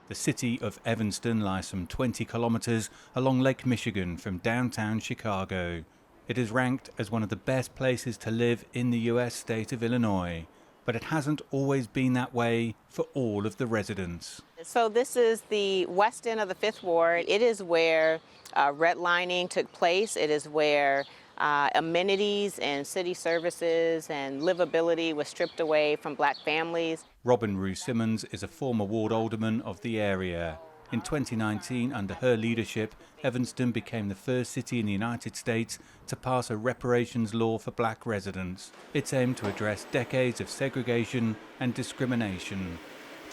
The city of Evanston lies some 20 kilometers along Lake Michigan from downtown Chicago. It is ranked as one of the best places to live in the US state of Illinois, but it hasn't always been that way for all of the residents. So this is the west end of the 5th Ward. It is where redlining took place. It is where amenities and city services and livability was stripped away from black families. Robin Rue Simmons is a former ward alderman of the area. In 2019, under her leadership, Evanston became the first city in the United States to pass a reparations law for black residents. It's aimed to address decades of segregation and discrimination.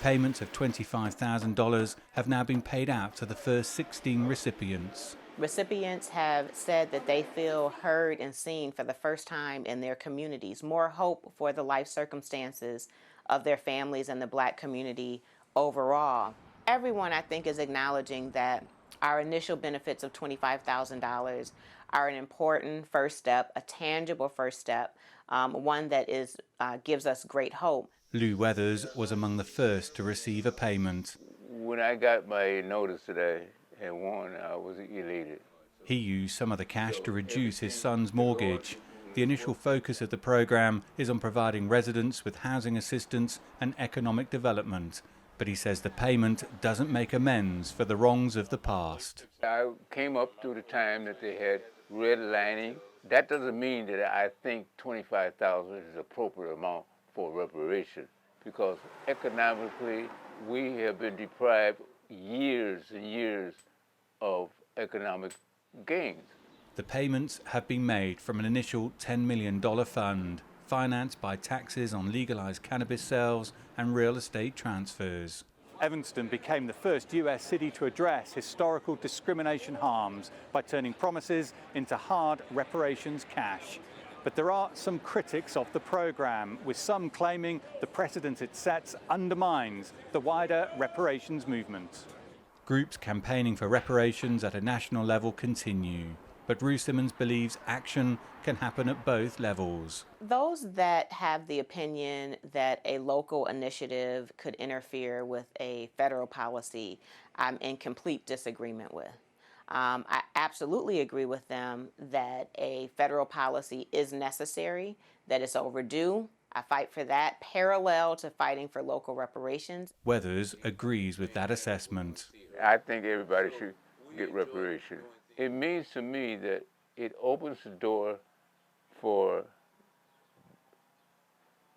Payments of $25,000 have now been paid out to the first 16 recipients. Recipients have said that they feel heard and seen for the first time in their communities, more hope for the life circumstances of their families and the black community overall. Everyone, I think, is acknowledging that our initial benefits of $25,000 are an important first step, a tangible first step, one that gives us great hope. Lou Weathers was among the first to receive a payment. When I got my notice today and won, I was elated. He used some of the cash to reduce his son's mortgage. The initial focus of the program is on providing residents with housing assistance and economic development, but he says the payment doesn't make amends for the wrongs of the past. I came up through the time that they had redlining. That doesn't mean that I think $25,000 is an appropriate amount for reparation, because economically we have been deprived years and years of economic gains. The payments have been made from an initial $10 million fund, financed by taxes on legalized cannabis sales and real estate transfers. Evanston became the first US city to address historical discrimination harms by turning promises into hard reparations cash. But there are some critics of the program, with some claiming the precedent it sets undermines the wider reparations movement. Groups campaigning for reparations at a national level continue, but Rue Simmons believes action can happen at both levels. Those that have the opinion that a local initiative could interfere with a federal policy, I'm in complete disagreement with. I absolutely agree with them that a federal policy is necessary, that it's overdue. I fight for that, parallel to fighting for local reparations. Weathers agrees with that assessment. I think everybody should get reparation. It means to me that it opens the door for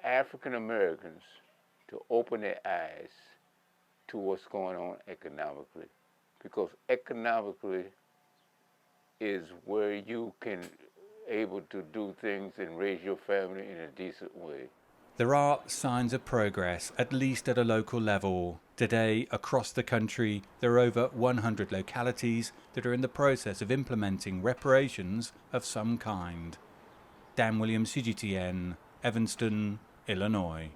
African Americans to open their eyes to what's going on economically, because economically is where you can able to do things and raise your family in a decent way. There are signs of progress, at least at a local level. Today, across the country, there are over 100 localities that are in the process of implementing reparations of some kind. Dan Williams, CGTN, Evanston, Illinois.